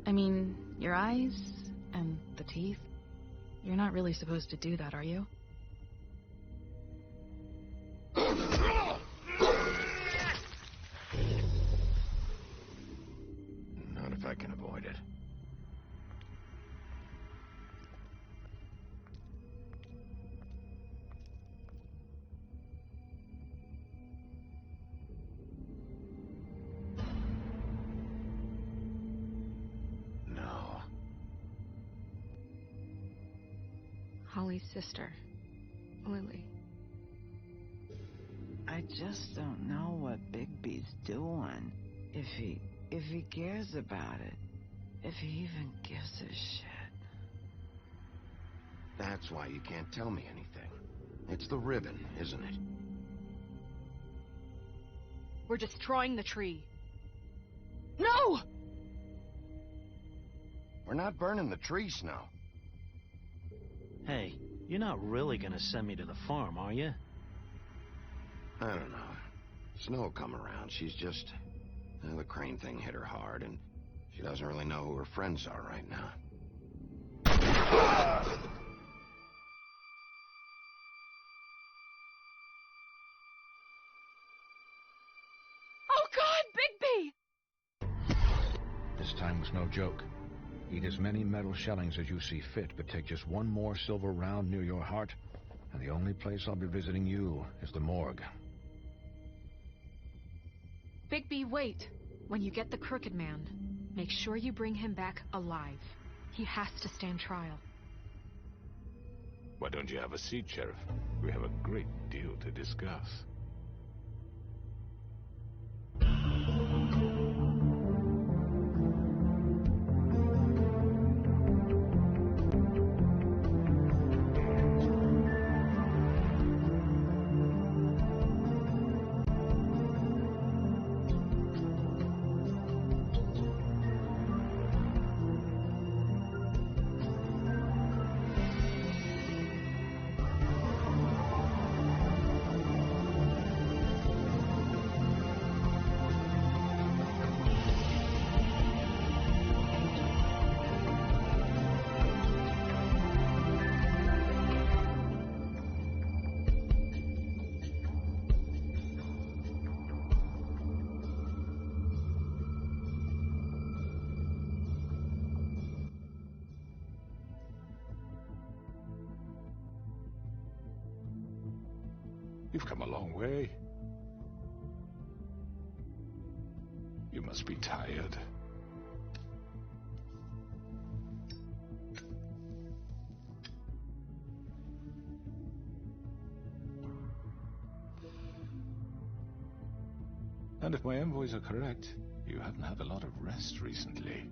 I mean, your eyes and the teeth. You're not really supposed to do that, are you? Not if I can avoid it. No. Holly's sister, Lily. I just don't know what Bigby's doing. If he cares about it. If he even gives a shit. That's why you can't tell me anything. It's the ribbon, isn't it? We're destroying the tree. No! We're not burning the tree, Snow. Hey, you're not really gonna send me to the farm, are you? I don't know. Snow will come around. She's just... the Crane thing hit her hard, and she doesn't really know who her friends are right now. Oh God, Bigby! This time was no joke. Eat as many metal shellings as you see fit, but take just one more silver round near your heart, and the only place I'll be visiting you is the morgue. Bigby, wait. When you get the Crooked Man, make sure you bring him back alive. He has to stand trial. Why don't you have a seat, Sheriff? We have a great deal to discuss. You've come a long way. You must be tired. And if my envoys are correct, you haven't had a lot of rest recently.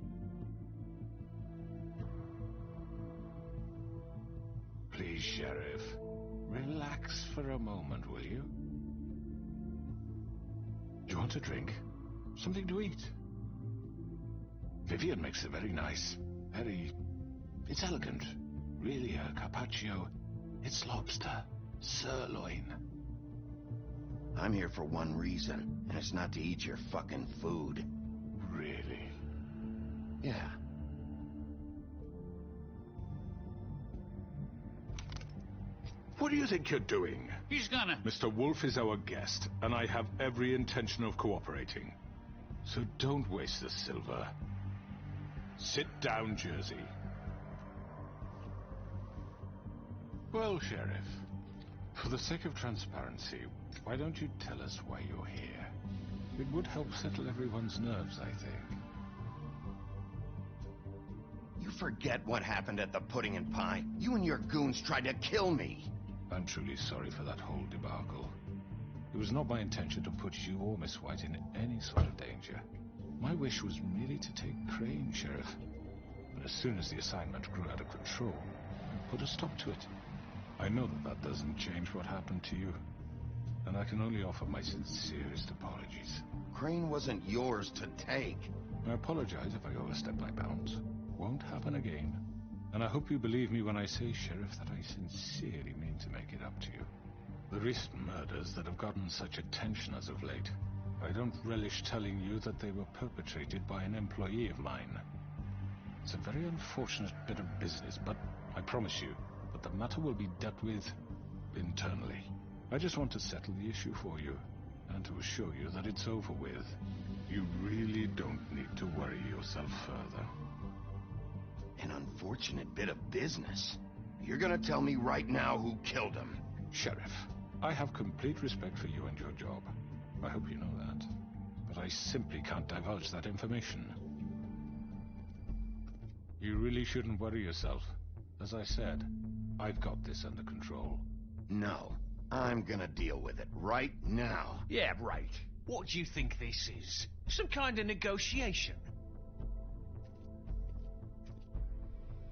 Please, Sheriff. Relax for a moment, will you? Do you want a drink? Something to eat? Vivian makes it very nice. It's elegant. Really a carpaccio. It's lobster. Sirloin. I'm here for one reason, and it's not to eat your fucking food. Really? Yeah. What do you think you're doing? He's gonna... Mr. Wolf is our guest, and I have every intention of cooperating. So don't waste the silver. Sit down, Jersey. Well, Sheriff, for the sake of transparency, why don't you tell us why you're here? It would help settle everyone's nerves, I think. You forget what happened at the Pudding and Pie. You and your goons tried to kill me. I'm truly sorry for that whole debacle. It was not my intention to put you or Miss White in any sort of danger. My wish was merely to take Crane, Sheriff. But as soon as the assignment grew out of control, I put a stop to it. I know that that doesn't change what happened to you, and I can only offer my sincerest apologies. Crane wasn't yours to take. I apologize if I overstep my bounds. Won't happen again. And I hope you believe me when I say, Sheriff, that I sincerely mean to make it up to you. The recent murders that have gotten such attention as of late, I don't relish telling you that they were perpetrated by an employee of mine. It's a very unfortunate bit of business, but I promise you that the matter will be dealt with internally. I just want to settle the issue for you, and to assure you that it's over with. You really don't need to worry yourself further. An unfortunate bit of business? You're gonna tell me right now who killed him? Sheriff, I have complete respect for you and your job. I hope you know that. But I simply can't divulge that information. You really shouldn't worry yourself. As I said, I've got this under control. No. I'm gonna deal with it right now. Yeah, right. What do you think this is? Some kind of negotiation?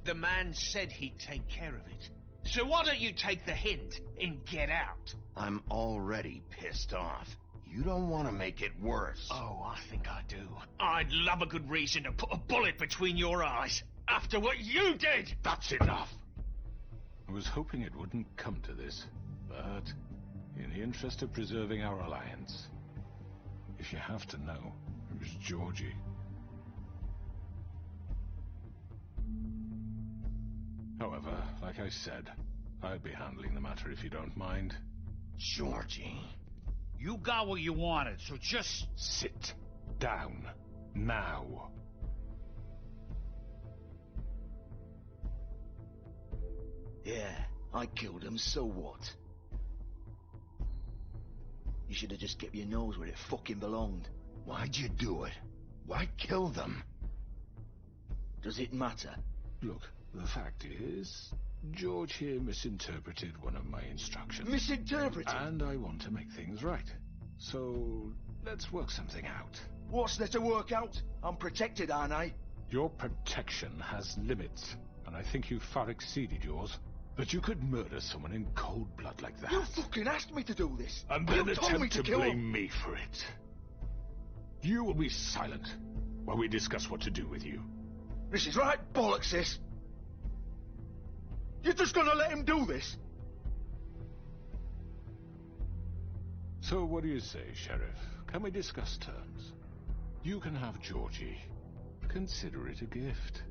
The man said he'd take care of it. So why don't you take the hint and get out? I'm already pissed off. You don't want to make it worse. Oh, I think I do. I'd love a good reason to put a bullet between your eyes after what you did! That's enough! I was hoping it wouldn't come to this, but in the interest of preserving our alliance, if you have to know, it was Georgie. However, like I said, I'll be handling the matter if you don't mind. Georgie. You got what you wanted, so just... Sit down. Now. Yeah, I killed him, so what? You should have just kept your nose where it fucking belonged. Why'd you do it? Why kill them? Does it matter? Look, the fact is, George here misinterpreted one of my instructions. Misinterpreted? And I want to make things right. So, let's work something out. What's there to work out? I'm protected, aren't I? Your protection has limits, and I think you've far exceeded yours. But you could murder someone in cold blood like that. You fucking asked me to do this! And then you told me attempt to to kill blame him. me for it. You will be silent while we discuss what to do with you. This is right bollocks, this. You're just gonna let him do this? So what do you say, Sheriff? Can we discuss terms? You can have Georgie. Consider it a gift,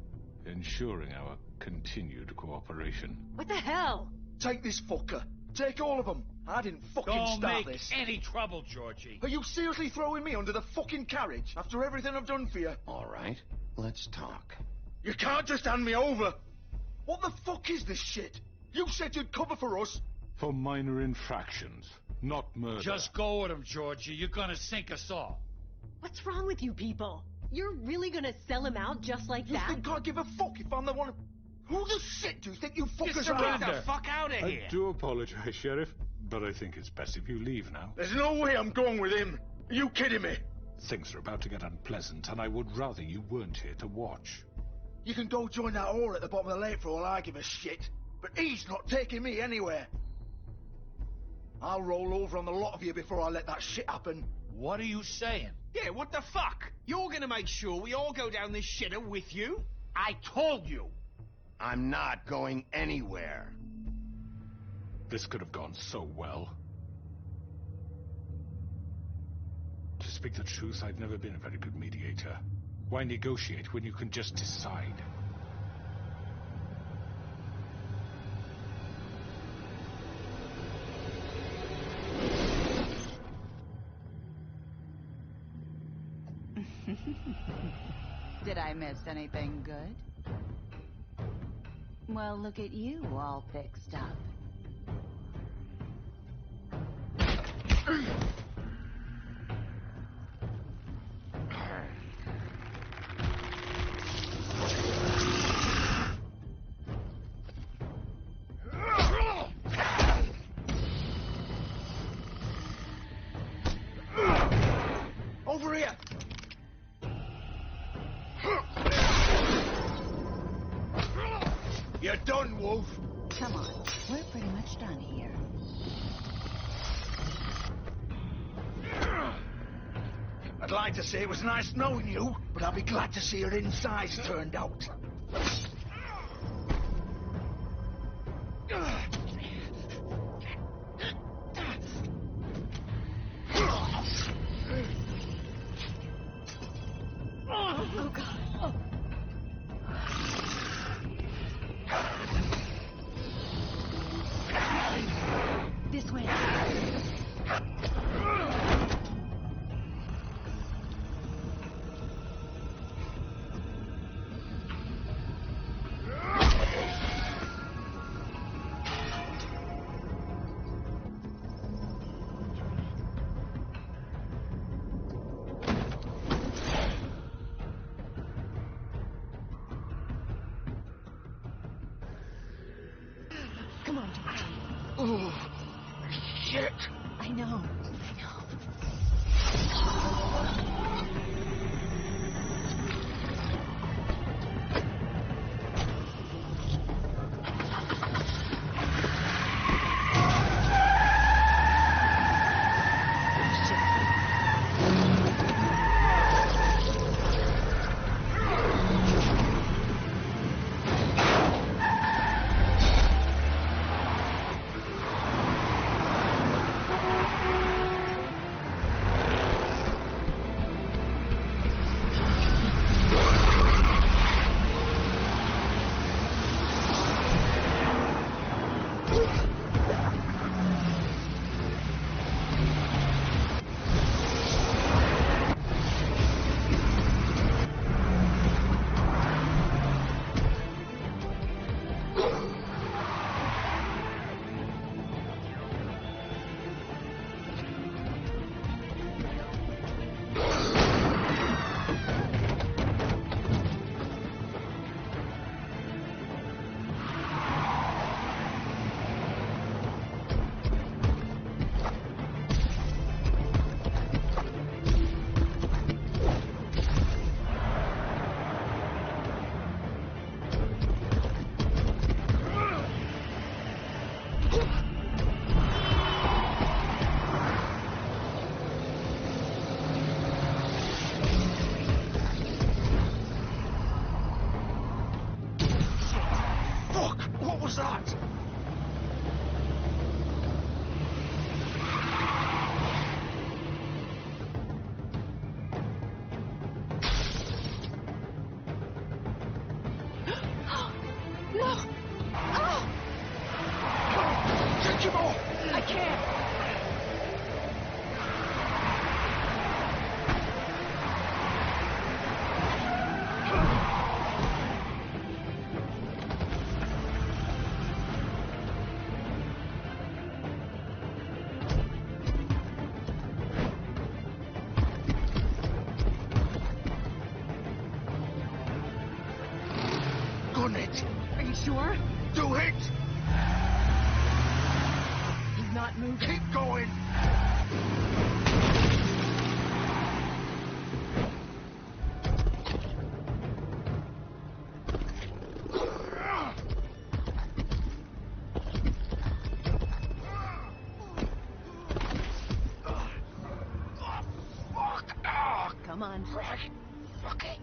ensuring our continued cooperation. What the hell? Take this fucker. Take all of them. I didn't fucking Don't start make this. any trouble, Georgie. Are you seriously throwing me under the fucking carriage after everything I've done for you? All right, let's talk. You can't just hand me over. What the fuck is this shit? You said you'd cover for us. For minor infractions, not murder. Just go with him, Georgie. You're gonna sink us all. What's wrong with you people? You're really gonna sell him out just like You that? think I give a fuck if I'm the one... Who the shit do you think you fuckers Get are? the fuck out of here. I do apologize, Sheriff, but I think it's best if you leave now. There's no way I'm going with him. Are you kidding me? Things are about to get unpleasant, and I would rather you weren't here to watch. You can go join that whore at the bottom of the lake for all I give a shit. But he's not taking me anywhere. I'll roll over on the lot of you before I let that shit happen. What are you saying? Yeah, what the fuck? You're gonna make sure we all go down this shitter with you? I told you. I'm not going anywhere. This could have gone so well. To speak the truth, I've never been a very good mediator. Why negotiate when you can just decide? Did I miss anything good? Well, look at you all fixed up. Over here! You're done, Wolf! Come on, we're pretty much done here. I'd like to say it was nice knowing you, but I'll be glad to see your insides turned out. Oh, God. Oh. Shit! I know. What was that? No! Oh! Take him off! I can't! Gun it! Are you sure? Do it! He's not moving. Keep going! Come on. Right. Fuck it.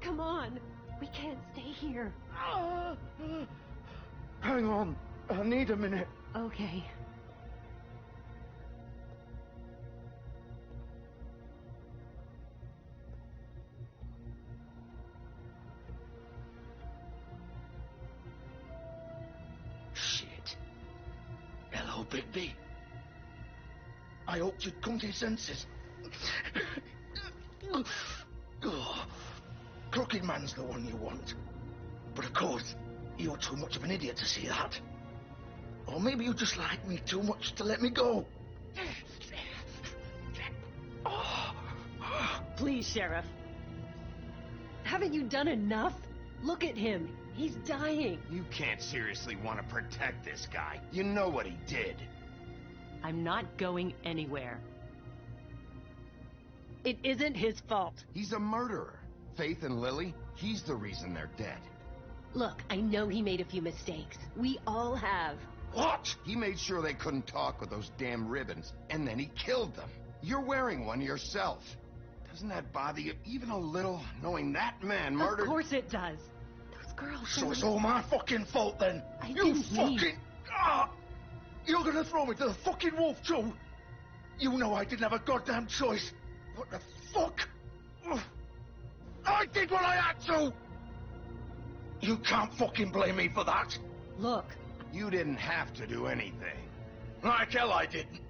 Come on. We can't stay here. Hang on. I need a minute. Okay. Shit. Hello, Bigby. I hoped you'd come to your senses. Crooked Man's the one you want. But of course, you're too much of an idiot to see that. Or maybe you just like me too much to let me go. Please, Sheriff. Haven't you done enough? Look at him. He's dying. You can't seriously want to protect this guy. You know what he did. I'm not going anywhere. It isn't his fault. He's a murderer. Faith and Lily, he's the reason they're dead. Look, I know he made a few mistakes. We all have. What? He made sure they couldn't talk with those damn ribbons, and then he killed them. You're wearing one yourself. Doesn't that bother you even a little, knowing that man murdered... Of course it does. Those girls... So it's all my fucking fault then? I You didn't fucking... leave. You're gonna throw me to the fucking wolf too? You know I didn't have a goddamn choice. What the fuck? I did what I had to! You can't fucking blame me for that. Look. You didn't have to do anything. Like hell I didn't.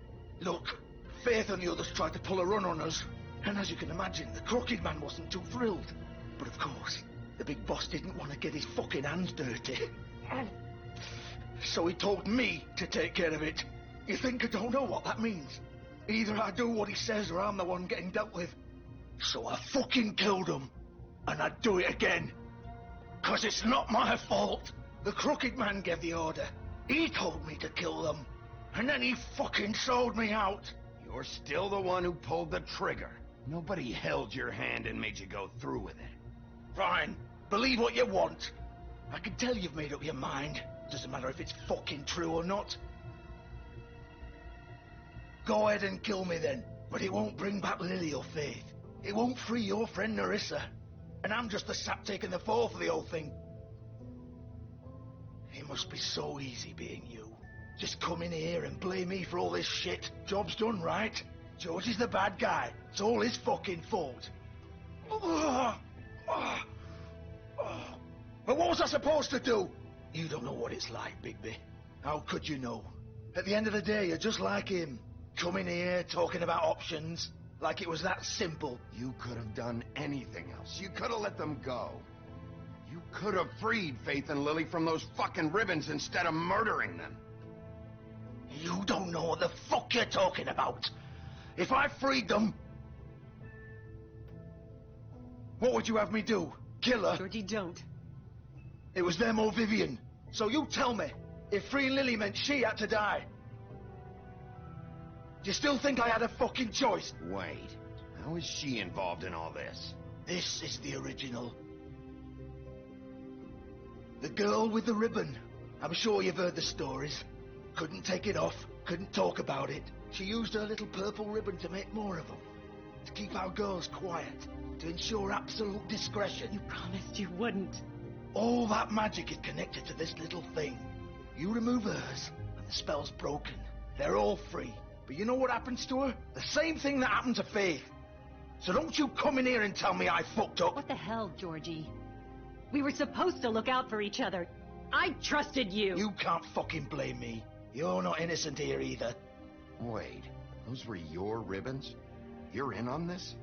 Look, Faith and the others tried to pull a run on us. And as you can imagine, the Crooked Man wasn't too thrilled. But of course, the big boss didn't want to get his fucking hands dirty. So he told me to take care of it. You think I don't know what that means? Either I do what he says or I'm the one getting dealt with. So I fucking killed him. And I'd do it again. 'Cause it's not my fault. The Crooked Man gave the order. He told me to kill them. And then he fucking sold me out. You're still the one who pulled the trigger. Nobody held your hand and made you go through with it. Fine. Believe what you want. I can tell you've made up your mind. Doesn't matter if it's fucking true or not. Go ahead and kill me then. But it won't bring back Lily or Faith. It won't free your friend Nerissa. And I'm just the sap taking the fall for the whole thing. It must be so easy being you. Just come in here and blame me for all this shit. Job's done, right? George is the bad guy. It's all his fucking fault. But what was I supposed to do? You don't know what it's like, Bigby. How could you know? At the end of the day, you're just like him. Coming here, talking about options, like it was that simple. You could have done anything else. You could have let them go. You could have freed Faith and Lily from those fucking ribbons instead of murdering them. You don't know what the fuck you're talking about. If I freed them... What would you have me do? Kill her? Georgie, don't. It was them or Vivian. So you tell me, if freeing Lily meant she had to die. Do you still think I had a fucking choice? Wait, how is she involved in all this? This is the original. The girl with the ribbon. I'm sure you've heard the stories. Couldn't take it off, couldn't talk about it. She used her little purple ribbon to make more of them. To keep our girls quiet. To ensure absolute discretion. You promised you wouldn't. All that magic is connected to this little thing. You remove hers, and the spell's broken. They're all free. But you know what happens to her? The same thing that happened to Faith. So don't you come in here and tell me I fucked up. What the hell, Georgie? We were supposed to look out for each other. I trusted you. You can't fucking blame me. You're not innocent here either. Wait, those were your ribbons? You're in on this?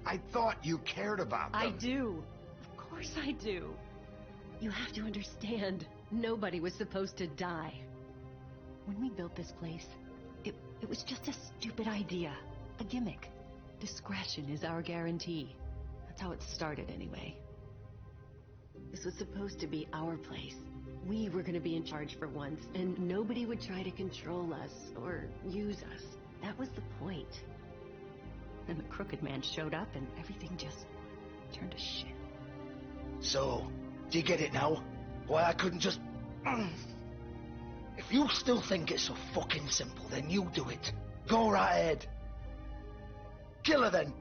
I thought you cared about them. I do. Of course I do. You have to understand, nobody was supposed to die. When we built this place, it was just a stupid idea. A gimmick. Discretion is our guarantee. That's how it started anyway. This was supposed to be our place. We were going to be in charge for once, and nobody would try to control us or use us. That was the point. And the Crooked Man showed up, and everything just turned to shit. So, do you get it now? Why I couldn't just... If you still think it's so fucking simple, then you do it. Go right ahead. Kill her then.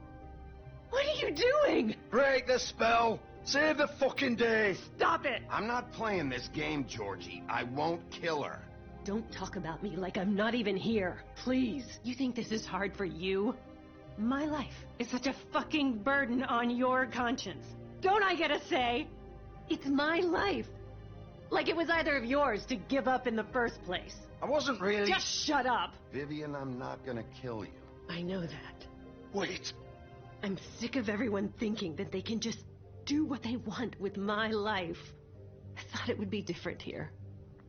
What are you doing? Break the spell. Save the fucking day. Stop it. I'm not playing this game, Georgie. I won't kill her. Don't talk about me like I'm not even here. Please. You think this is hard for you? My life is such a fucking burden on your conscience. Don't I get a say? It's my life. Like it was either of yours to give up in the first place. I wasn't really... Just shut up. Vivian, I'm not gonna kill you. I know that. Wait. I'm sick of everyone thinking that they can just do what they want with my life. I thought it would be different here.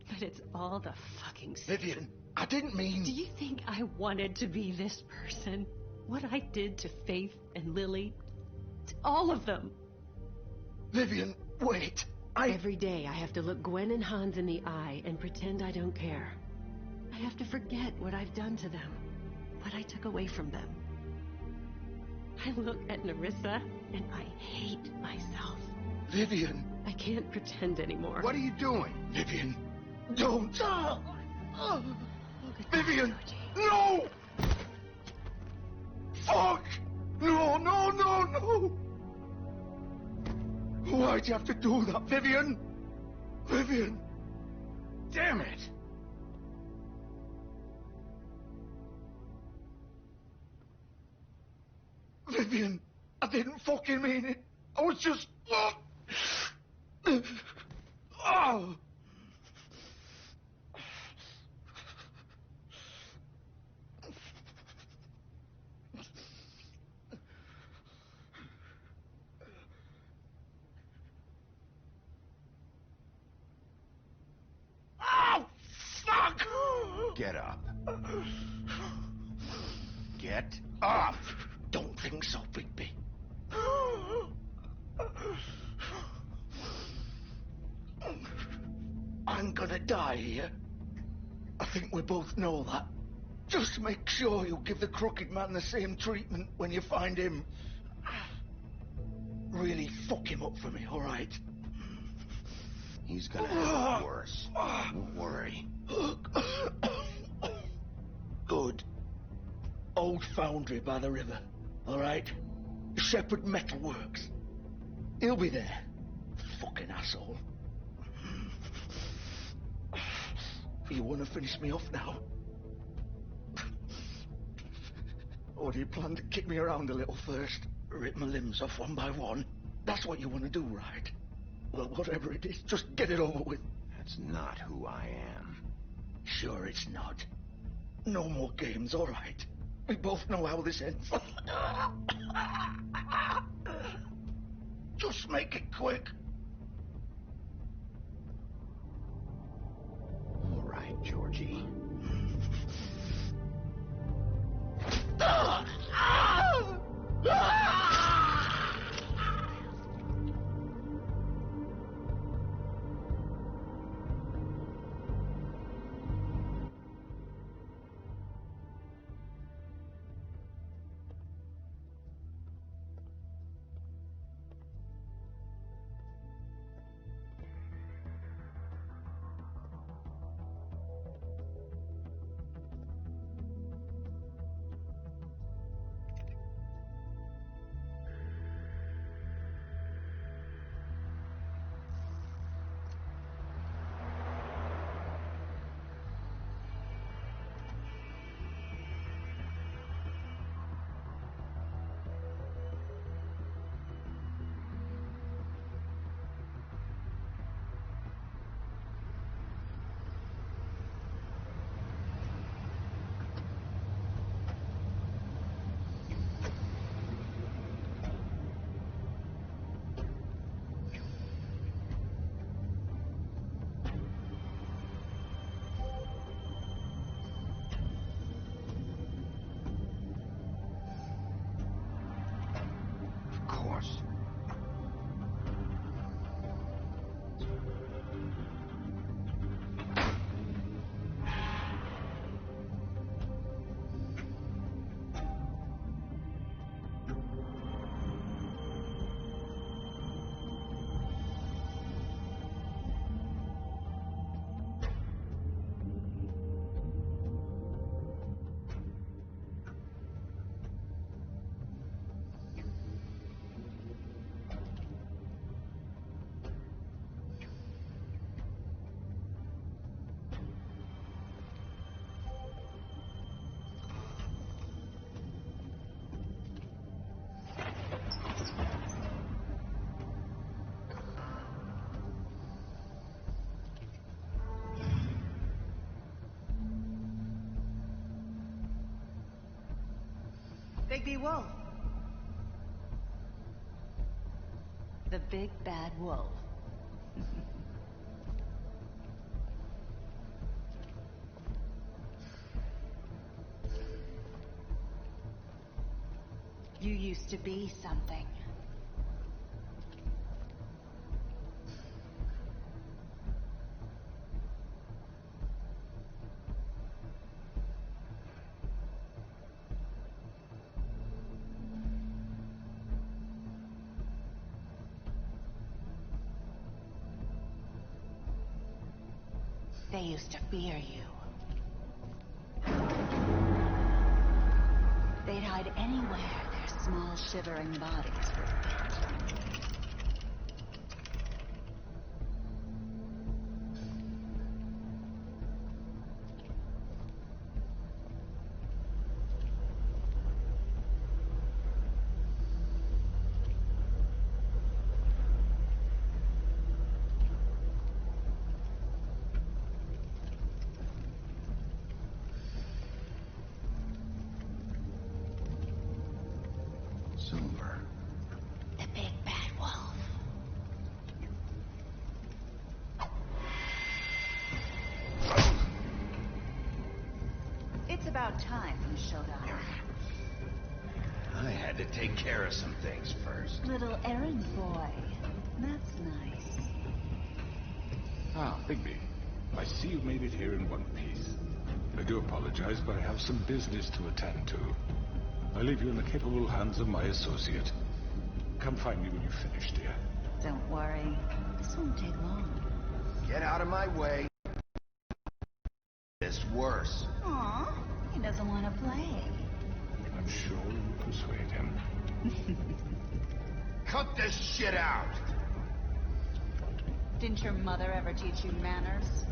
But it's all the fucking same. Vivian, I didn't mean... Do you think I wanted to be this person? What I did to Faith and Lily? To all of them. Vivian, wait. Every day I have to look Gwen and Hans in the eye and pretend I don't care. I have to forget what I've done to them. What I took away from them. I look at Nerissa and I hate myself. Vivian. I can't pretend anymore. What are you doing? Vivian, don't. Vivian, no! Fuck! No, no, no, no! Why'd you have to do that, Vivian? Vivian! Damn it! Vivian. I didn't fucking mean it. I was just... Oh! Oh, fuck! Get up. Get up! Don't think so, Bigby. I'm gonna die here. I think we both know that. Just make sure you give the crooked man the same treatment when you find him. Really fuck him up for me, all right? He's gonna have it worse. Don't worry. Good. Old foundry by the river, all right? Shepherd Metalworks. He'll be there. Fucking asshole. You want to finish me off now? Or do you plan to kick me around a little first? Rip my limbs off one by one? That's what you want to do, right? Well, whatever it is, just get it over with. That's not who I am. Sure it's not. No more games, all right? We both know how this ends. Just make it quick. All right, Georgie. Bigby Wolf. The big bad wolf. You used to be something. They used to fear you. They'd hide anywhere their small shivering bodies would fit. Silver. The big bad wolf. It's about time you showed up. I had to take care of some things first. Little errand boy. That's nice. Ah, Bigby. I see you made it here in one piece. I do apologize, but I have some business to attend to. I leave you in the capable hands of my associate. Come find me when you're finished, dear. Don't worry. This won't take long. Get out of my way. It's worse. Aw, he doesn't want to play. I'm sure you'll persuade him. Cut this shit out! Didn't your mother ever teach you manners?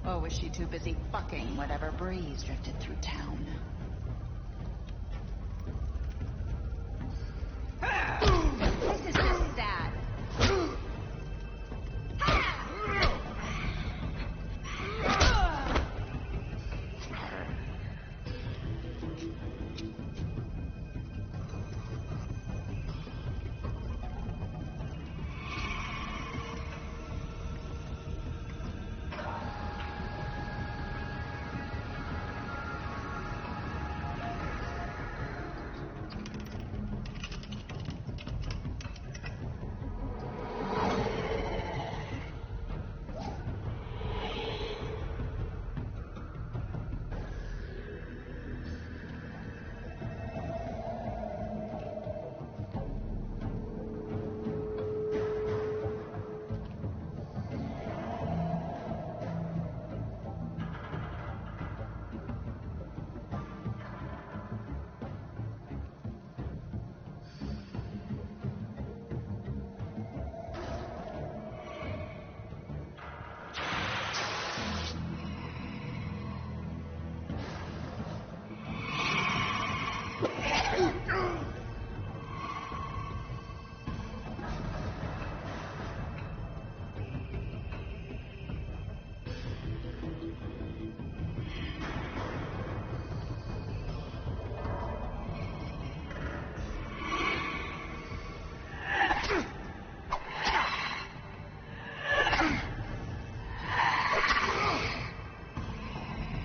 Or was she too busy fucking whatever breeze drifted through town? This is just sad.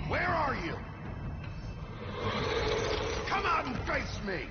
Where are you? Come out and face me!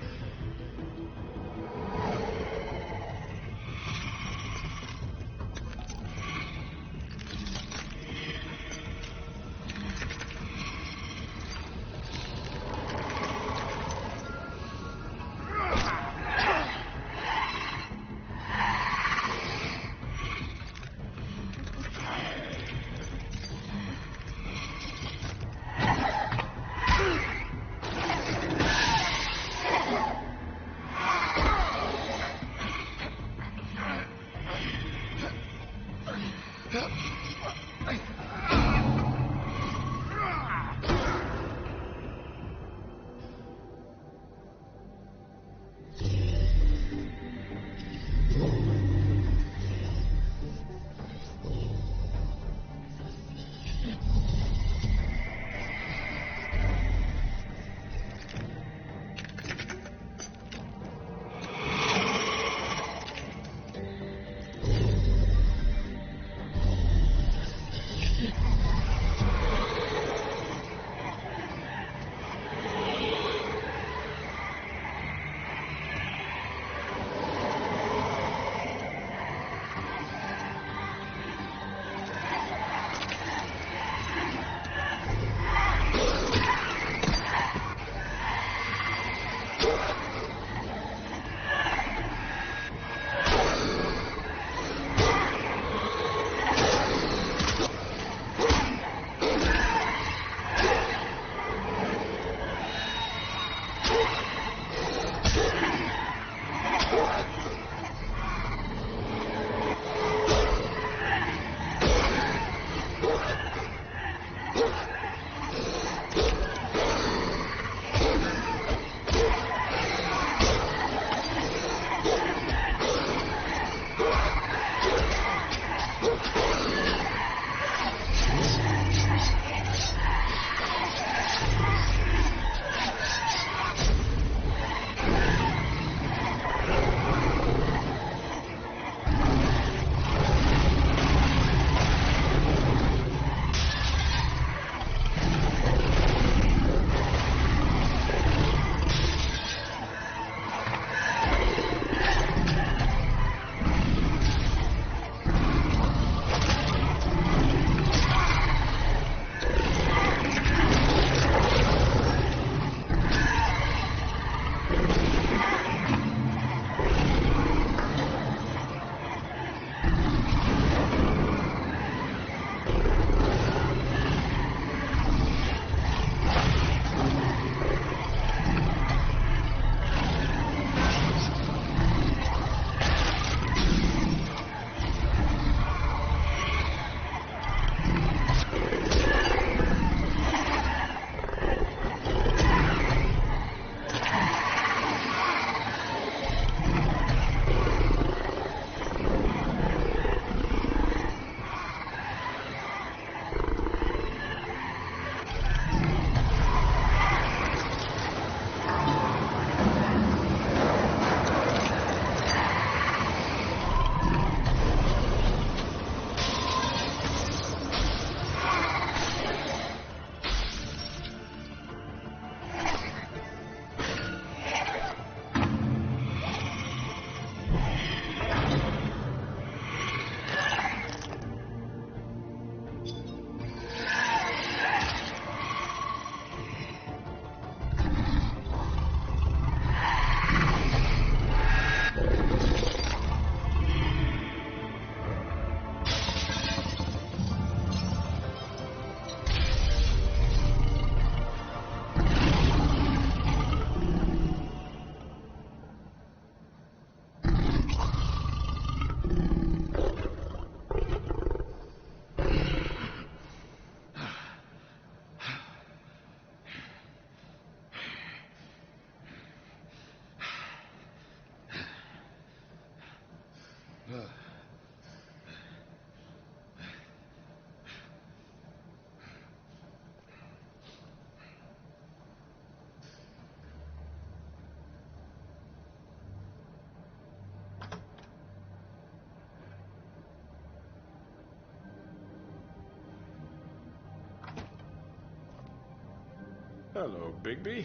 Hello, Bigby.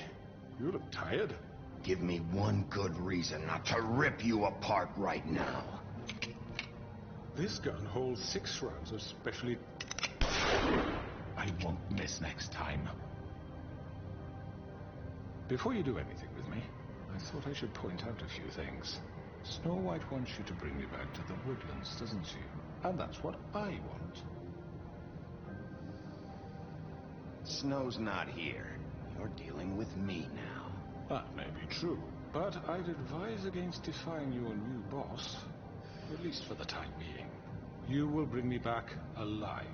You look tired. Give me one good reason not to rip you apart right now. This gun holds 6 rounds of specially... I won't miss next time. Before you do anything with me, I thought I should point out a few things. Snow White wants you to bring me back to the woodlands, doesn't she? And that's what I want. Snow's not here. You're dealing with me now. That may be true, but I'd advise against defying your new boss, at least for the time being. You will bring me back alive.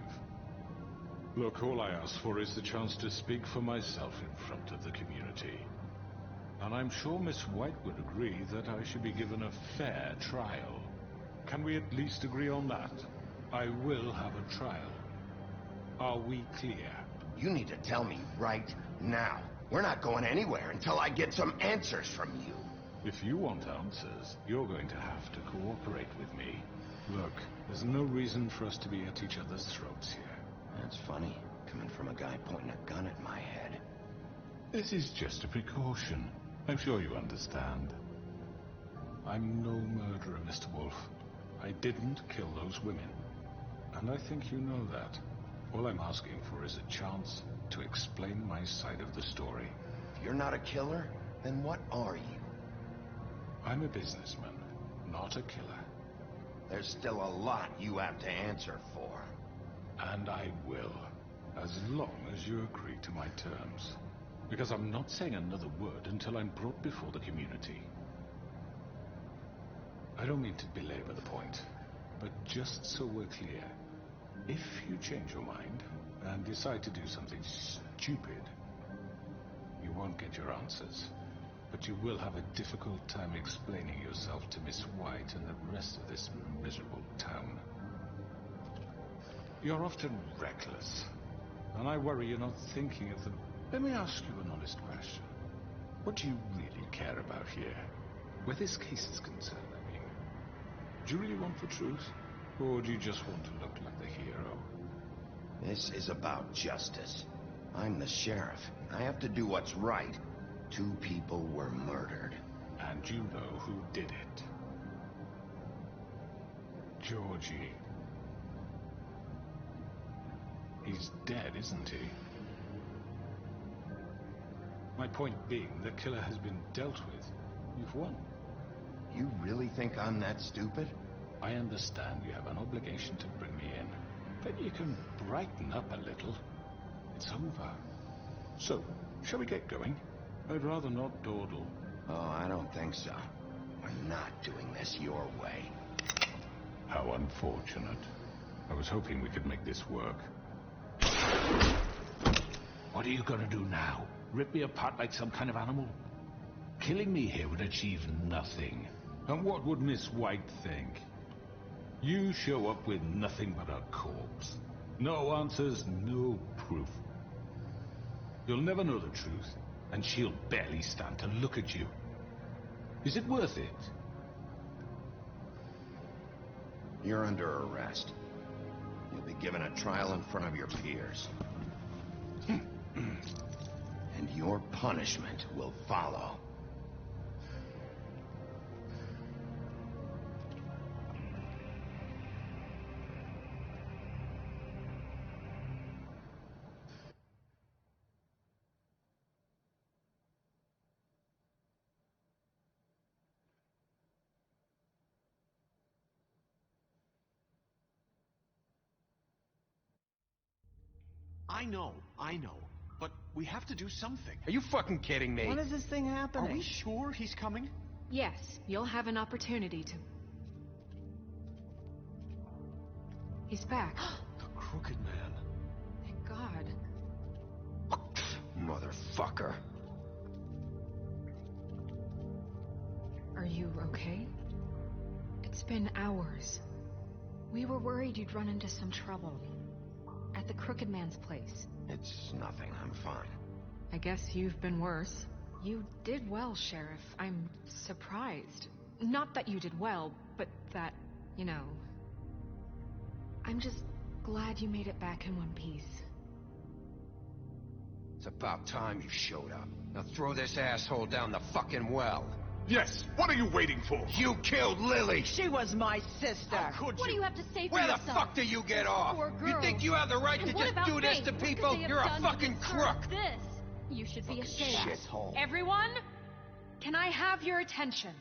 Look, all I ask for is the chance to speak for myself in front of the community. And I'm sure Miss White would agree that I should be given a fair trial. Can we at least agree on that? I will have a trial. Are we clear? You need to tell me right now. We're not going anywhere until I get some answers from you. If you want answers, you're going to have to cooperate with me. Look, there's no reason for us to be at each other's throats here. That's funny, coming from a guy pointing a gun at my head. This is just a precaution. I'm sure you understand. I'm no murderer, Mr. Wolf. I didn't kill those women. And I think you know that. All I'm asking for is a chance to explain my side of the story. If you're not a killer, then what are you? I'm a businessman, not a killer. There's still a lot you have to answer for. And I will, as long as you agree to my terms. Because I'm not saying another word until I'm brought before the community. I don't mean to belabor the point, but just so we're clear, if you change your mind and decide to do something stupid, you won't get your answers, but you will have a difficult time explaining yourself to Miss White and the rest of this miserable town. You're often reckless, and I worry you're not thinking of them. Let me ask you an honest question. What do you really care about here? Where this case is concerned, I mean. Do you really want the truth? Or do you just want to look like the hero? This is about justice. I'm the sheriff. I have to do what's right. 2 people were murdered. And you know who did it. Georgie. He's dead, isn't he? My point being, the killer has been dealt with. You've won. You really think I'm that stupid? I understand you have an obligation to bring me in. But you can brighten up a little. It's over. So, shall we get going? I'd rather not dawdle. Oh, I don't think so. We're not doing this your way. How unfortunate. I was hoping we could make this work. What are you gonna do now? Rip me apart like some kind of animal? Killing me here would achieve nothing. And what would Miss White think? You show up with nothing but a corpse. No answers, no proof. You'll never know the truth, and she'll barely stand to look at you. Is it worth it? You're under arrest. You'll be given a trial in front of your peers. And your punishment will follow. I know. But we have to do something. Are you fucking kidding me? When is this thing happening? Are we sure he's coming? Yes, you'll have an opportunity to... He's back. The Crooked Man. Thank God. Motherfucker. Are you okay? It's been hours. We were worried you'd run into some trouble. At the Crooked Man's place. It's nothing. I'm fine. I guess you've been worse. You did well, Sheriff. I'm surprised. Not that you did well, but that, you know... I'm just glad you made it back in one piece. It's about time you showed up. Now throw this asshole down the fucking well. Yes, what are you waiting for? You killed Lily! She was my sister. How could What do you have to say for Where yourself? the fuck do you get off? Poor girl. You think you have the right And to what just about do this Faith? to What could people? they have You're a done to fucking deserve crook! This. You should be ashamed. Shithole. Everyone, can I have your attention?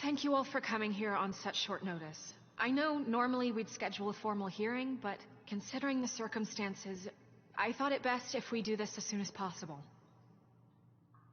Thank you all for coming here on such short notice. I know normally we'd schedule a formal hearing, but considering the circumstances, I thought it best if we do this as soon as possible.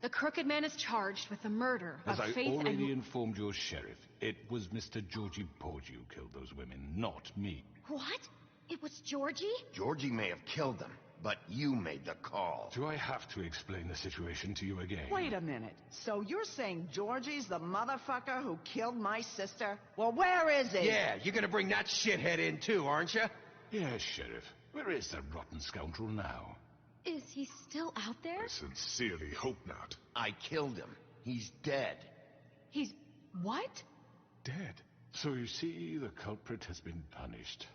The Crooked Man is charged with the murder As of I Faith already and... informed your sheriff, it was Mr. Georgie Porgy who killed those women, not me. What? It was Georgie? Georgie may have killed them, but you made the call. Do I have to explain the situation to you again? Wait a minute. So you're saying Georgie's the motherfucker who killed my sister? Well, where is he? Yeah, you're gonna bring that shithead in too, aren't you? Yes, Sheriff. Where is that rotten scoundrel now? Is he still out there? I sincerely hope not. I killed him. He's dead. He's... what? Dead. So you see, the culprit has been punished.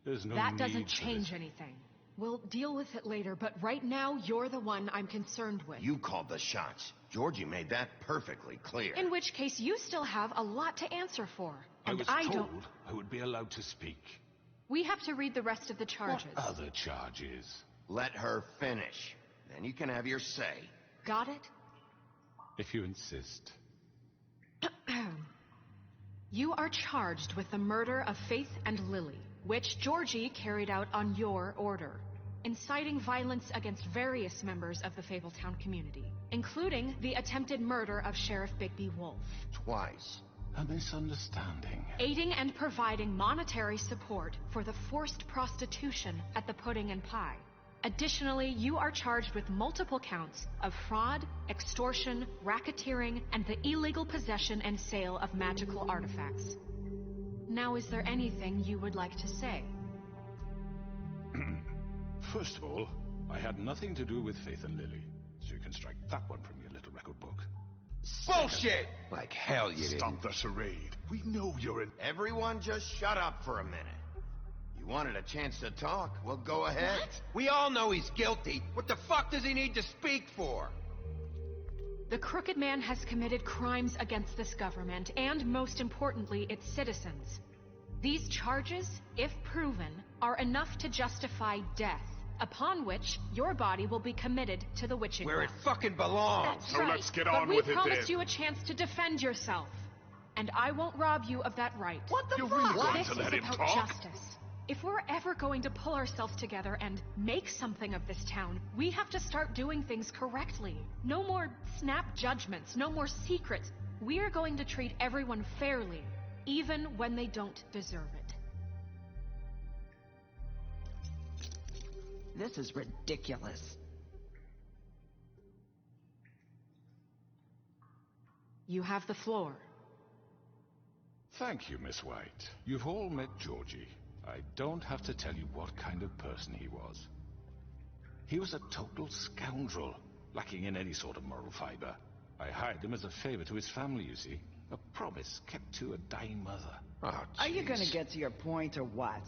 There's no That need doesn't for change this. anything. We'll deal with it later, but right now, you're the one I'm concerned with. You called the shots. Georgie made that perfectly clear. In which case, you still have a lot to answer for. I And was I told don't... I would be allowed to speak. We have to read the rest of the charges. What other charges? Let her finish. Then you can have your say. Got it? If you insist. You are charged with the murder of Faith and Lily, which Georgie carried out on your order, inciting violence against various members of the Fabletown community, including the attempted murder of Sheriff Bigby Wolf. Twice. A misunderstanding. Aiding and providing monetary support for the forced prostitution at the Pudding and Pie. Additionally, you are charged with multiple counts of fraud, extortion, racketeering, and the illegal possession and sale of magical artifacts. Now, is there anything you would like to say? First of all, I had nothing to do with Faith and Lily, so you can strike that one from your little record book. Bullshit! Like hell you didn't. Stop the charade. We know you're in... Everyone just shut up for a minute. You wanted a chance to talk? Well, go ahead. What? We all know he's guilty. What the fuck does he need to speak for? The Crooked Man has committed crimes against this government, and most importantly, its citizens. These charges, if proven, are enough to justify death, upon which your body will be committed to the witching Where it well. fucking belongs. That's So right. let's get but on we with it promised then. you a chance to defend yourself. And I won't rob you of that right. What the You're fuck? really going This to is let him about talk? justice. If we're ever going to pull ourselves together and make something of this town, we have to start doing things correctly. No more snap judgments, no more secrets. We are going to treat everyone fairly, even when they don't deserve it. This is ridiculous. You have the floor. Thank you, Miss White. You've all met Georgie. I don't have to tell you what kind of person he was. He was a total scoundrel, lacking in any sort of moral fiber. I hired him as a favor to his family, you see. A promise kept to a dying mother. Oh, Are you jeez. gonna get to your point or what?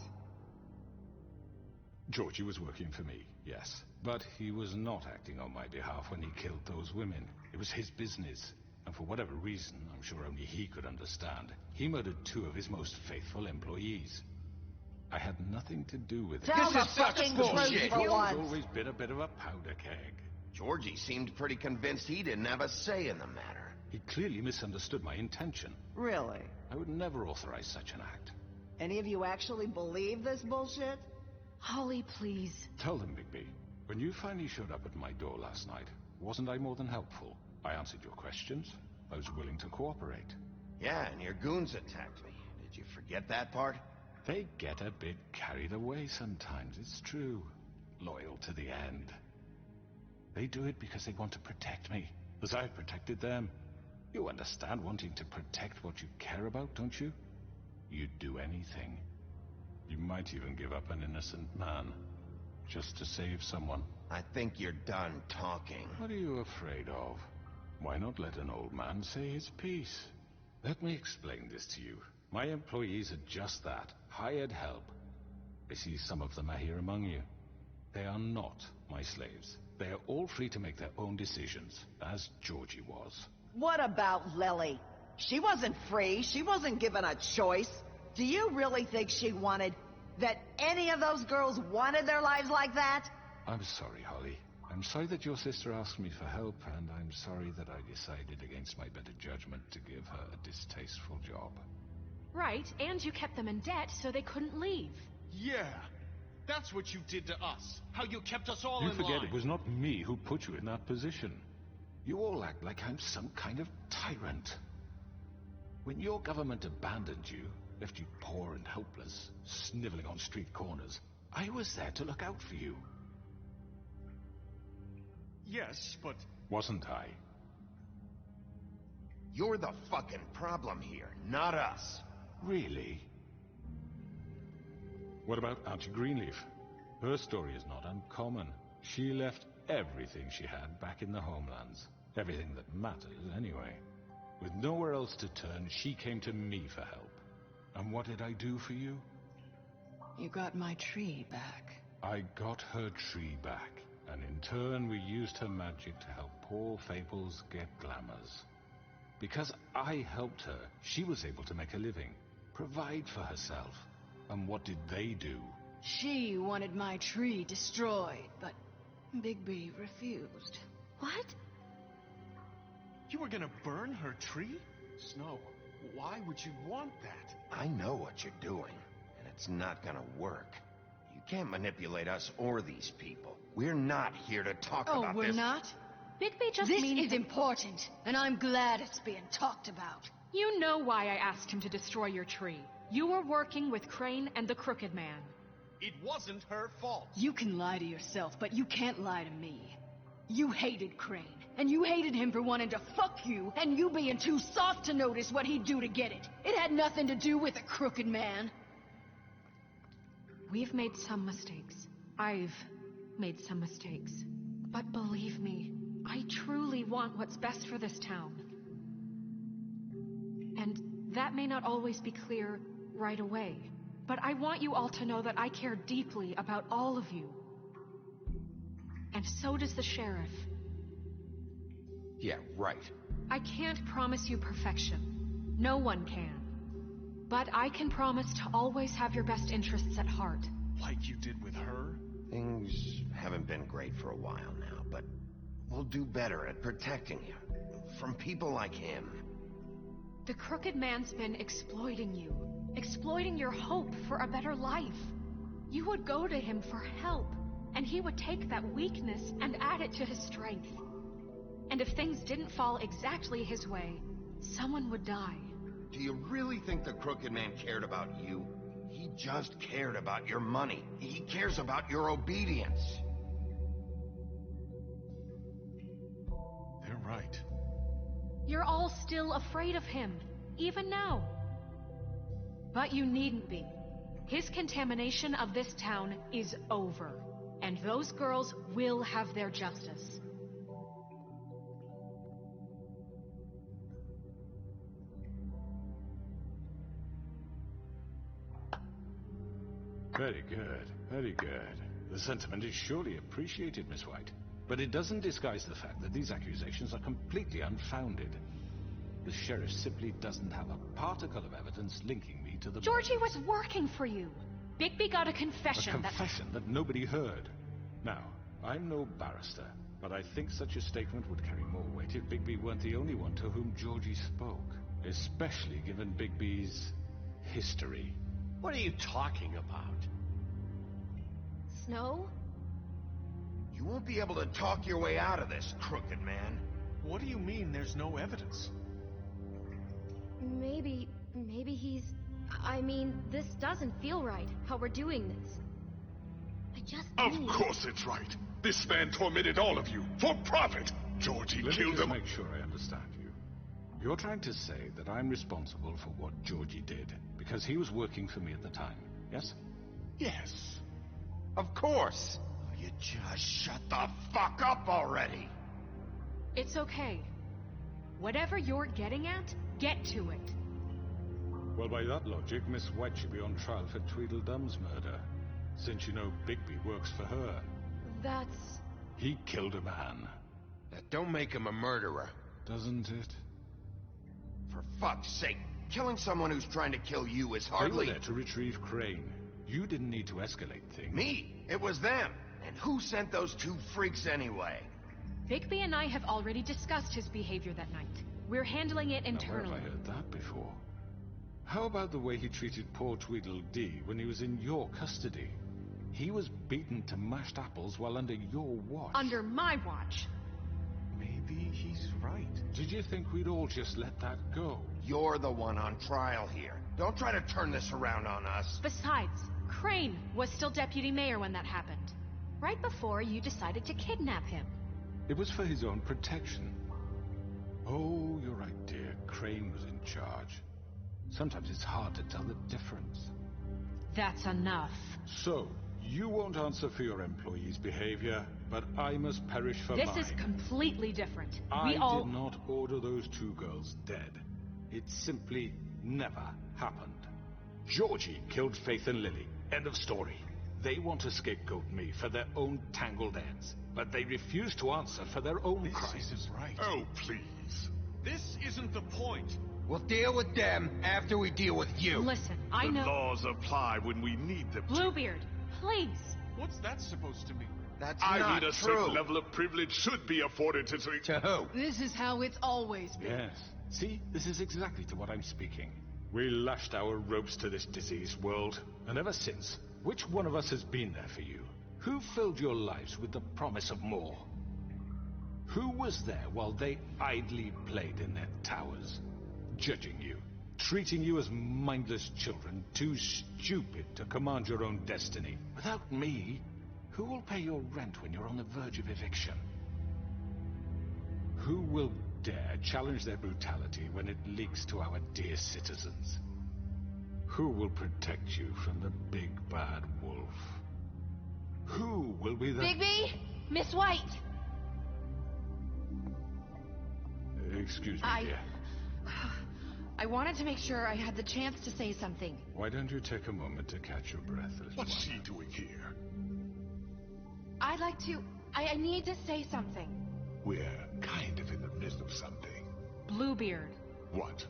Georgie was working for me, yes. But he was not acting on my behalf when he killed those women. It was his business. And for whatever reason, I'm sure only he could understand, he murdered 2 of his most faithful employees. I had nothing to do with it. Tell This the is such fucking bullshit. truth for He's once. always been a bit of a powder keg. Georgie seemed pretty convinced he didn't have a say in the matter. He clearly misunderstood my intention. Really? I would never authorize such an act. Any of you actually believe this bullshit? Holly, please. Tell them, Bigby. When you finally showed up at my door last night, wasn't I more than helpful? I answered your questions. I was willing to cooperate. Yeah, and your goons attacked me. Did you forget that part? They get a bit carried away sometimes, it's true. Loyal to the end. They do it because they want to protect me, as I protected them. You understand wanting to protect what you care about, don't you? You'd do anything. You might even give up an innocent man, just to save someone. I think you're done talking. What are you afraid of? Why not let an old man say his piece? Let me explain this to you. My employees are just that, hired help. I see some of them are here among you. They are not my slaves. They are all free to make their own decisions, as Georgie was. What about Lily? She wasn't free. She wasn't given a choice. Do you really think she wanted... that any of those girls wanted their lives like that? I'm sorry, Holly. I'm sorry that your sister asked me for help, and I'm sorry that I decided against my better judgment to give her a distasteful job. Right, and you kept them in debt so they couldn't leave. Yeah, that's what you did to us. How you kept us all in line. You forget it was not me who put you in that position. You all act like I'm some kind of tyrant. When your government abandoned you, left you poor and helpless, sniveling on street corners, I was there to look out for you. Yes, but... Wasn't I? You're the fucking problem here, not us. Really? What about Auntie Greenleaf? Her story is not uncommon. She left everything she had back in the homelands. Everything that matters, anyway. With nowhere else to turn, she came to me for help. And what did I do for you? You got my tree back. I got her tree back, and in turn we used her magic to help poor Fables get glamours. Because I helped her, she was able to make a living, provide for herself. And what did they do? She wanted my tree destroyed, but Bigby refused. What? You were gonna burn her tree? Snow, why would you want that? I know what you're doing, and it's not gonna work. You can't manipulate us or these people. We're not here to talk about this. Oh, we're not? Bigby just This means... is important, and I'm glad it's being talked about. You know why I asked him to destroy your tree. You were working with Crane and the Crooked Man. It wasn't her fault. You can lie to yourself, but you can't lie to me. You hated Crane, and you hated him for wanting to fuck you, and you being too soft to notice what he'd do to get it. It had nothing to do with the Crooked Man. We've made some mistakes. I've made some mistakes. But believe me, I truly want what's best for this town. And that may not always be clear right away. But I want you all to know that I care deeply about all of you. And so does the sheriff. Yeah, right. I can't promise you perfection. No one can. But I can promise to always have your best interests at heart. Like you did with her? Things haven't been great for a while now, but we'll do better at protecting you. From people like him. The Crooked Man's been exploiting you. Exploiting your hope for a better life. You would go to him for help, and he would take that weakness and add it to his strength. And if things didn't fall exactly his way, someone would die. Do you really think the Crooked Man cared about you? He just cared about your money. He cares about your obedience. They're right. You're all still afraid of him, even now. But you needn't be. His contamination of this town is over, and those girls will have their justice. Very good, very good. The sentiment is surely appreciated, Miss White. But it doesn't disguise the fact that these accusations are completely unfounded. The sheriff simply doesn't have a particle of evidence linking me to the... Georgie was working for you. Bigby got a confession A confession that nobody heard. Now, I'm no barrister, but I think such a statement would carry more weight if Bigby weren't the only one to whom Georgie spoke. Especially given Bigby's history. What are you talking about? Snow? You won't be able to talk your way out of this, Crooked Man. What do you mean there's no evidence? Maybe he's... I mean, this doesn't feel right, how we're doing this. I just Of course it's right. This man tormented all of you, for profit. Georgie killed them. Let me just make sure I understand you. You're trying to say that I'm responsible for what Georgie did, because he was working for me at the time, yes? Yes. Of course. You just shut the fuck up already. It's okay. Whatever you're getting at, get to it. Well, by that logic, Miss White should be on trial for Tweedledum's murder, since you know Bigby works for her. That's... He killed a man. That don't make him a murderer. Doesn't it? For fuck's sake, killing someone who's trying to kill you is They were hardly... there to retrieve Crane. You didn't need to escalate things. Me? It was them. And who sent those two freaks anyway? Bigby and I have already discussed his behavior that night. We're handling it Now, where internally. have I heard that before? How about the way he treated poor Tweedledee when he was in your custody? He was beaten to mashed apples while under your watch. Under my watch. Maybe he's right. Did you think we'd all just let that go? You're the one on trial here. Don't try to turn this around on us. Besides, Crane was still deputy mayor when that happened. Right before you decided to kidnap him. It was for his own protection. Oh, you're right, dear. Crane was in charge. Sometimes it's hard to tell the difference. That's enough. So, you won't answer for your employees' behavior, but I must perish for mine. This is completely different. I did not order those two girls dead. It simply never happened. Georgie killed Faith and Lily. End of story. They want to scapegoat me for their own tangled ends, but they refuse to answer for their own crimes. This isn't right. Oh, please. This isn't the point. We'll deal with them after we deal with you. Listen, I know... The laws apply when we need them to. Bluebeard, please. What's that supposed to mean? That's I not mean, a true. certain level of privilege should be afforded to... To who? This is how it's always been. Yes. See, this is exactly to what I'm speaking. We lashed our ropes to this diseased world, and ever since, which one of us has been there for you? Who filled your lives with the promise of more? Who was there while they idly played in their towers, judging you, treating you as mindless children, too stupid to command your own destiny? Without me, who will pay your rent when you're on the verge of eviction? Who will dare challenge their brutality when it leaks to our dear citizens? Who will protect you from the big bad wolf? Who will be the... Bigby! Miss White! Excuse me, dear. I wanted to make sure I had the chance to say something. Why don't you take a moment to catch your breath, Elizabeth? What's she doing here? I'd like to... I need to say something. We're kind of in the midst of something. Bluebeard. What?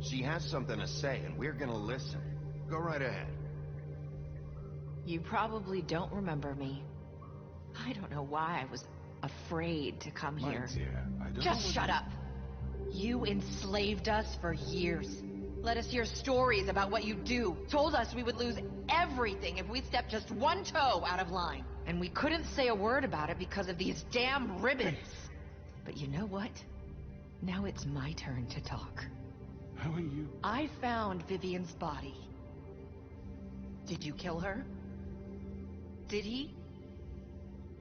She has something to say, and we're gonna listen. Go right ahead. You probably don't remember me. I don't know why I was afraid to come here. Dear, I don't Just know shut up. You enslaved us for years. Let us hear stories about what you do. Told us we would lose everything if we stepped just one toe out of line. And we couldn't say a word about it because of these damn ribbons. But you know what? Now it's my turn to talk. How are you? I found Vivian's body. Did you kill her? Did he?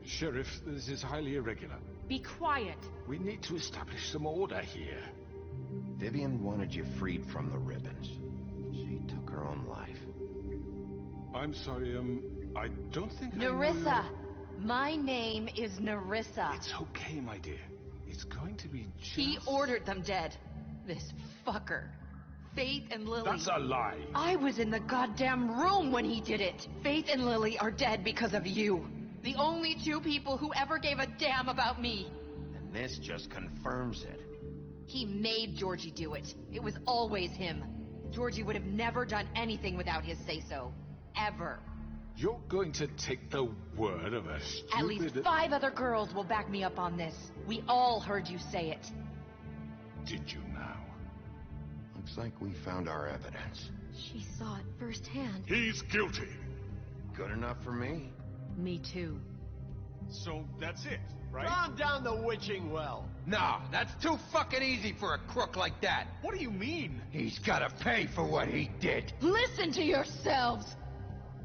Sheriff, this is highly irregular. Be quiet. We need to establish some order here. Vivian wanted you freed from the ribbons. She took her own life. I'm sorry, I don't think Nerissa! My name is Nerissa. It's okay, my dear. It's going to be just... He ordered them dead. This fucker. Faith and Lily... That's a lie! I was in the goddamn room when he did it! Faith and Lily are dead because of you. The only two people who ever gave a damn about me. And this just confirms it. He made Georgie do it. It was always him. Georgie would have never done anything without his say-so. Ever. You're going to take the word of a stupid... At least 5 other girls will back me up on this. We all heard you say it. Did you now? Looks like we found our evidence. She saw it firsthand. He's guilty. Good enough for me. Me too. So that's it, right? Calm down the witching well. Nah, that's too fucking easy for a crook like that. What do you mean? He's gotta pay for what he did. Listen to yourselves!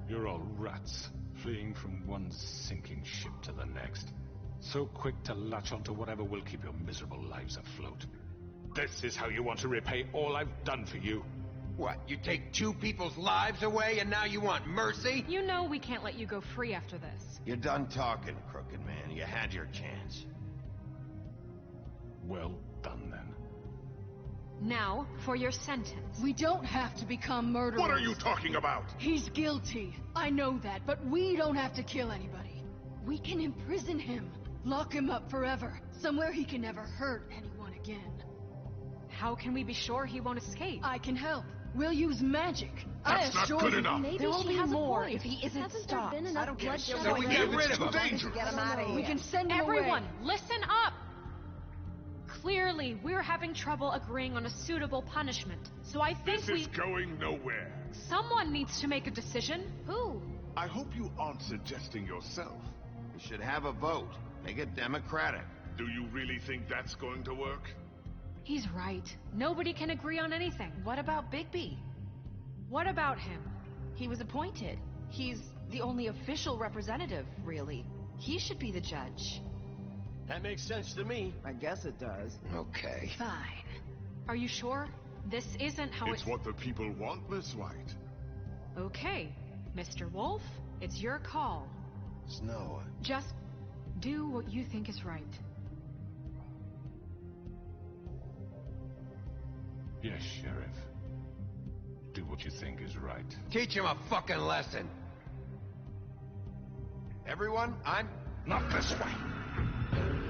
You're all rats, fleeing from one sinking ship to the next. So quick to latch onto whatever will keep your miserable lives afloat. This is how you want to repay all I've done for you. What, you take 2 people's lives away and now you want mercy? You know we can't let you go free after this. You're done talking, crooked man. You had your chance. Well done, then. Now, for your sentence. We don't have to become murderers. What are you talking about? He's guilty. I know that, but we don't have to kill anybody. We can imprison him. Lock him up forever. Somewhere he can never hurt anyone again. How can we be sure he won't escape? I can help. We'll use magic. That's not good enough. Maybe There will she be has more a point. if he isn't Hasn't stopped. there been enough I don't give a bloodshed shit. So we already? get rid of him. Get him out of here. We can send him Everyone, away. listen up! Clearly, we're having trouble agreeing on a suitable punishment. So I think This is going nowhere. someone needs to make a decision. Who? I hope you aren't suggesting yourself. We should have a vote. Make it democratic. Do you really think that's going to work? He's right. Nobody can agree on anything. What about Bigby? What about him? He was appointed. He's the only official representative, really. He should be the judge. That makes sense to me. I guess it does. Okay. Fine. Are you sure? This isn't how It's what the people want, Miss White. Okay, Mr. Wolf, it's your call. Snow. Just do what you think is right. Yes, Sheriff. Do what you think is right. Teach him a fucking lesson. Everyone, I'm... Not this way.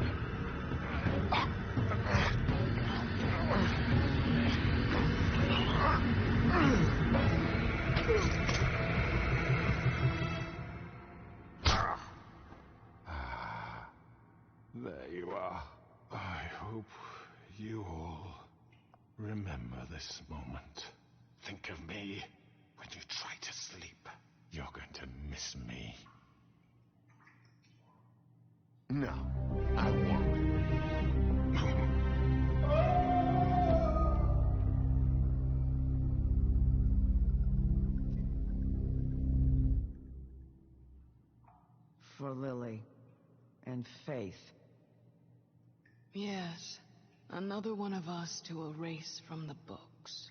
There you are. I hope you all remember this moment. Think of me when you try to sleep. You're going to miss me. No, I won't. For Lily. And Faith. Yes, another one of us to erase from the books.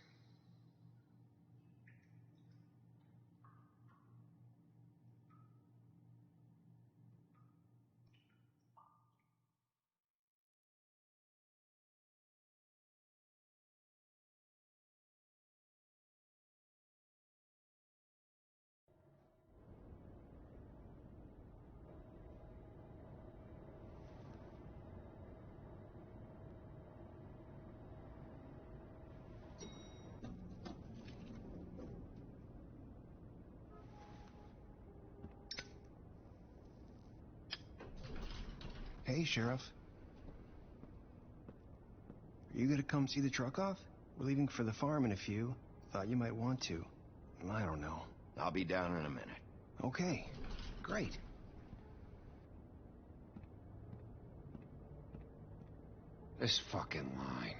Hey, Sheriff. Are you gonna come see the truck off? We're leaving for the farm in a few. Thought you might want to. I don't know. I'll be down in a minute. Okay, great. This fucking line.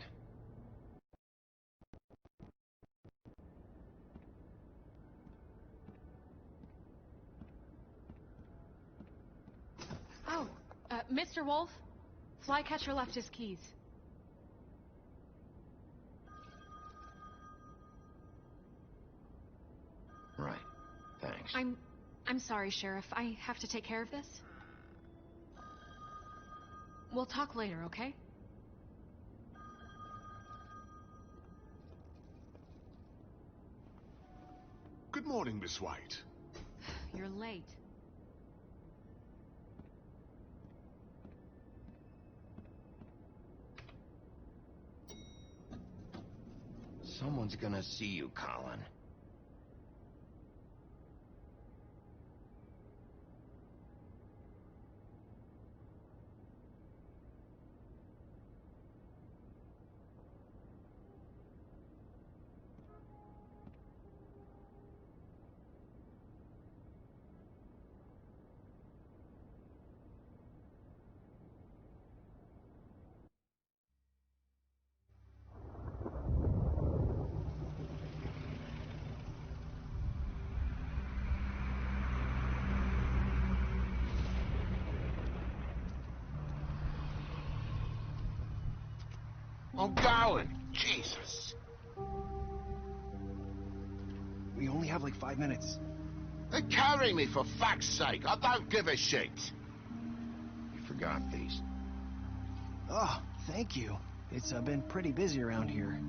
Oh, Mr. Wolf, Flycatcher left his keys. Right. Thanks. I'm sorry, Sheriff. I have to take care of this. We'll talk later, okay? Good morning, Miss White. You're late. Someone's gonna see you, Colin. I'm going. Jesus. We only have like 5 minutes. Then carry me, for fuck's sake. I don't give a shit. You forgot these. Oh, thank you. It's been pretty busy around here.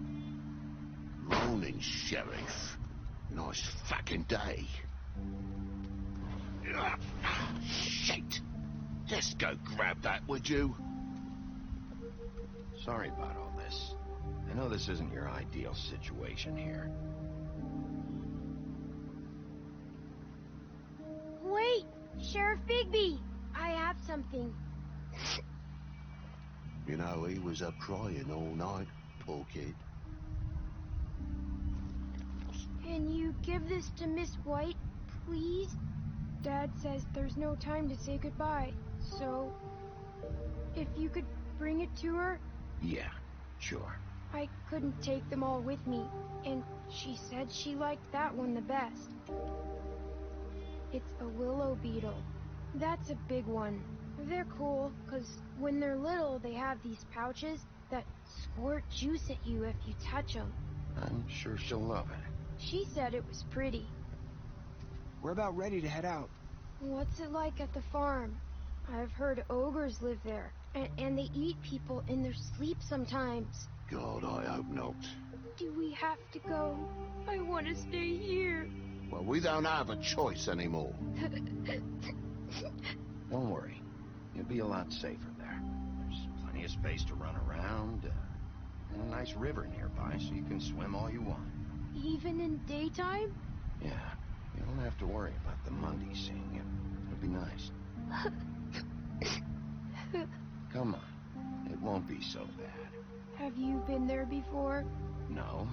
Morning, Sheriff. Nice fucking day. Shit. Just go grab that, would you? Sorry about all this. I know this isn't your ideal situation here. Wait! Sheriff Bigby! I have something. You know, he was up crying all night, poor kid. Can you give this to Miss White, please? Dad says there's no time to say goodbye, so... if you could bring it to her? Yeah, sure. I couldn't take them all with me, and she said she liked that one the best. It's a willow beetle. That's a big one. They're cool, 'cause when they're little, they have these pouches that squirt juice at you if you touch them. I'm sure she'll love it. She said it was pretty. We're about ready to head out. What's it like at the farm? I've heard ogres live there, and they eat people in their sleep sometimes. God, I hope not. Do we have to go? I want to stay here. Well, we don't have a choice anymore. Don't worry. You'll be a lot safer there. There's plenty of space to run around, and a nice river nearby, so you can swim all you want. Even in daytime? Yeah, you don't have to worry about the Mundy seeing you. It'll be nice. Come on. It won't be so bad. Have you been there before? No.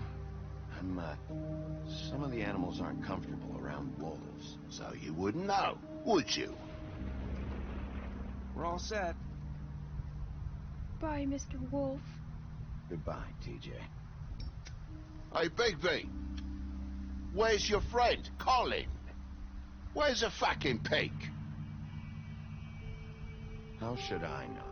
Some of the animals aren't comfortable around wolves. So you wouldn't know, would you? We're all set. Bye, Mr. Wolf. Goodbye, TJ. Hey, Bigby. Where's your friend, Colin? Where's the fucking pig? How should I know?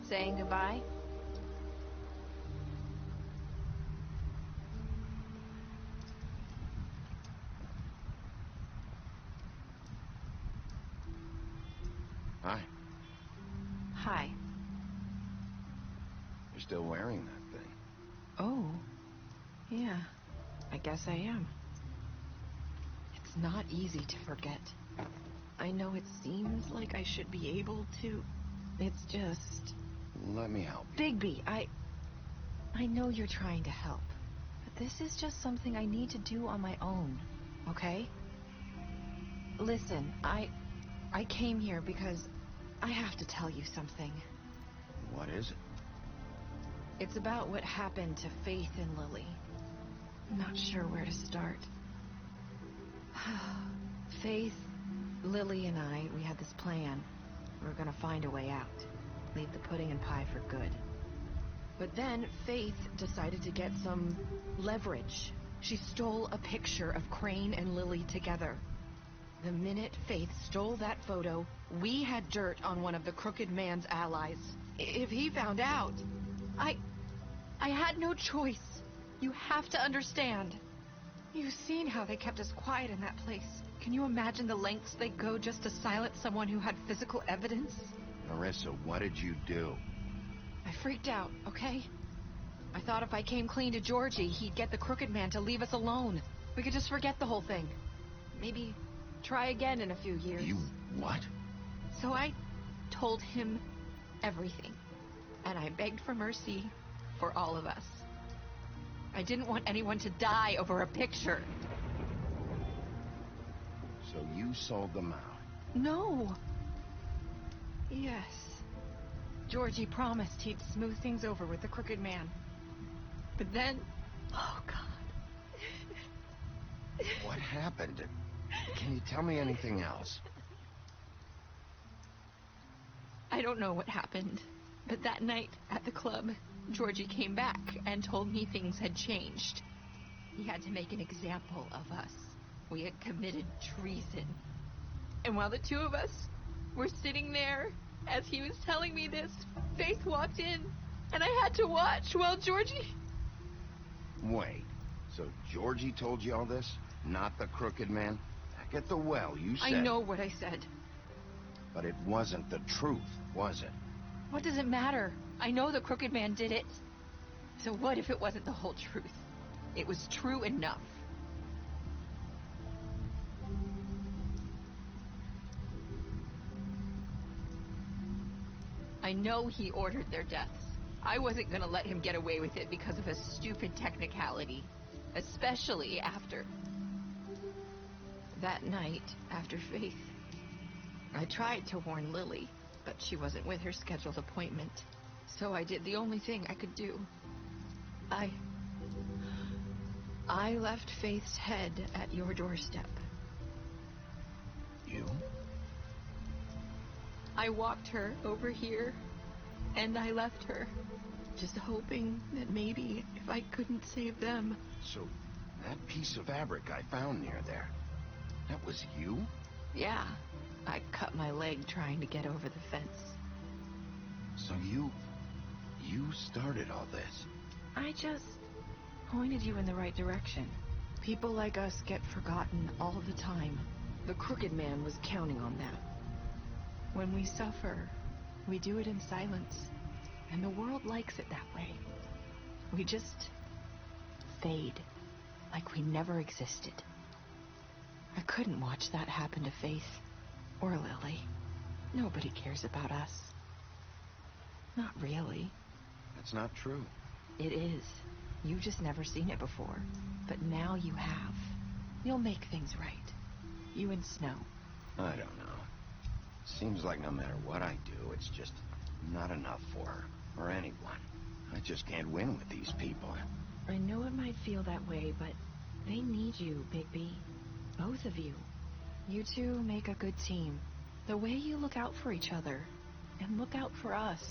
Saying goodbye? Hi. Hi. You're still wearing that thing. Oh. Yeah. I guess I am. It's not easy to forget. I know it seems like I should be able to. It's just... Let me help you. Bigby, I know you're trying to help. But this is just something I need to do on my own. Okay? Listen, I came here because I have to tell you something. What is it? It's about what happened to Faith and Lily. I'm not sure where to start. Faith, Lily, and I, we had this plan. We were gonna find a way out. Leave the pudding and pie for good. But then Faith decided to get some leverage. She stole a picture of Crane and Lily together. The minute Faith stole that photo, we had dirt on one of the Crooked Man's allies. If he found out, I had no choice. You have to understand. You've seen how they kept us quiet in that place. Can you imagine the lengths they go just to silence someone who had physical evidence? Marissa, what did you do? I freaked out, okay? I thought if I came clean to Georgie, he'd get the Crooked Man to leave us alone. We could just forget the whole thing. Maybe try again in a few years. You what? So I told him everything. And I begged for mercy for all of us. I didn't want anyone to die over a picture. So you sold them out? No. Yes. Georgie promised he'd smooth things over with the Crooked Man. But then... Oh, God. What happened? Can you tell me anything else? I don't know what happened. But that night at the club, Georgie came back and told me things had changed. He had to make an example of us. We had committed treason. And while the two of us were sitting there, as he was telling me this, Faith walked in, and I had to watch while Georgie... Wait, so Georgie told you all this? Not the Crooked Man? Back at the well, you said... I know what I said. But it wasn't the truth, was it? What does it matter? I know the Crooked Man did it. So what if it wasn't the whole truth? It was true enough. I know he ordered their deaths. I wasn't gonna let him get away with it because of a stupid technicality. Especially after... that night, after Faith. I tried to warn Lily, but she wasn't with her scheduled appointment. So I did the only thing I could do. I left Faith's head at your doorstep. You? I walked her over here, and I left her, just hoping that maybe if I couldn't save them... So, that piece of fabric I found near there, that was you? Yeah, I cut my leg trying to get over the fence. So you started all this? I just pointed you in the right direction. People like us get forgotten all the time. The Crooked Man was counting on that. When we suffer, we do it in silence, and the world likes it that way. We just fade, like we never existed. I couldn't watch that happen to Faith, or Lily. Nobody cares about us. Not really. That's not true. It is. You've just never seen it before. But now you have. You'll make things right. You and Snow. I don't know. Seems like no matter what I do, it's just not enough for her, or anyone. I just can't win with these people. I know it might feel that way, but they need you, Bigby. Both of you. You two make a good team. The way you look out for each other, and look out for us.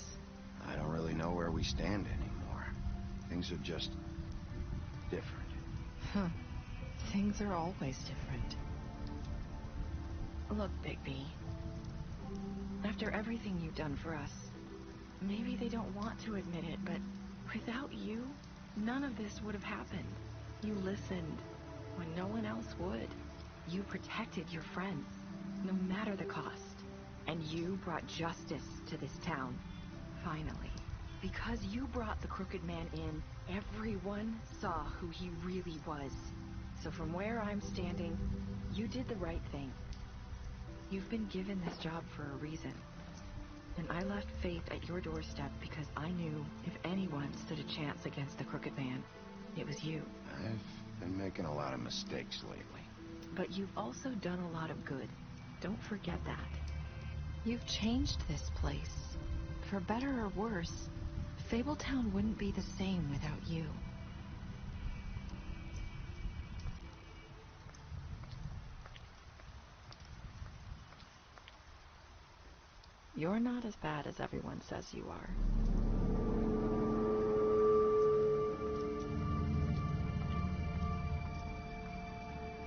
I don't really know where we stand anymore. Things are just different. Huh. Things are always different. Look, Bigby. After everything you've done for us, maybe they don't want to admit it, but without you, none of this would have happened. You listened when no one else would. You protected your friends, no matter the cost. And you brought justice to this town. Finally. Because you brought the Crooked Man in, everyone saw who he really was. So from where I'm standing, you did the right thing. You've been given this job for a reason. And I left Faith at your doorstep because I knew if anyone stood a chance against the Crooked Man, it was you. I've been making a lot of mistakes lately. But you've also done a lot of good. Don't forget that. You've changed this place. For better or worse, Fabletown wouldn't be the same without you. You're not as bad as everyone says you are.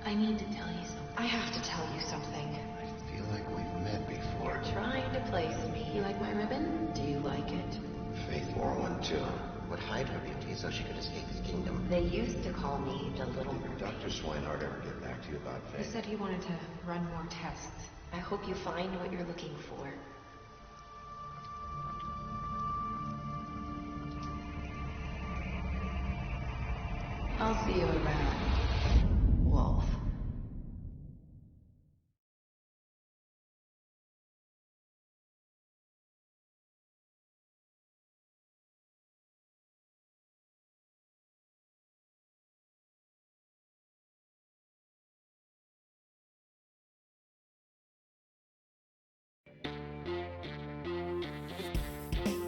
I need to tell you something. I have to tell you something. I feel like we've met before. You're trying to place me. You like my ribbon? Do you like it? Faith 412 would hide her beauty so she could escape his kingdom. They used to call me the Little Mermaid. Did Dr. Swinehart ever get back to you about He Faith? said he wanted to run more tests. I hope you find what you're looking for. I'll see you around.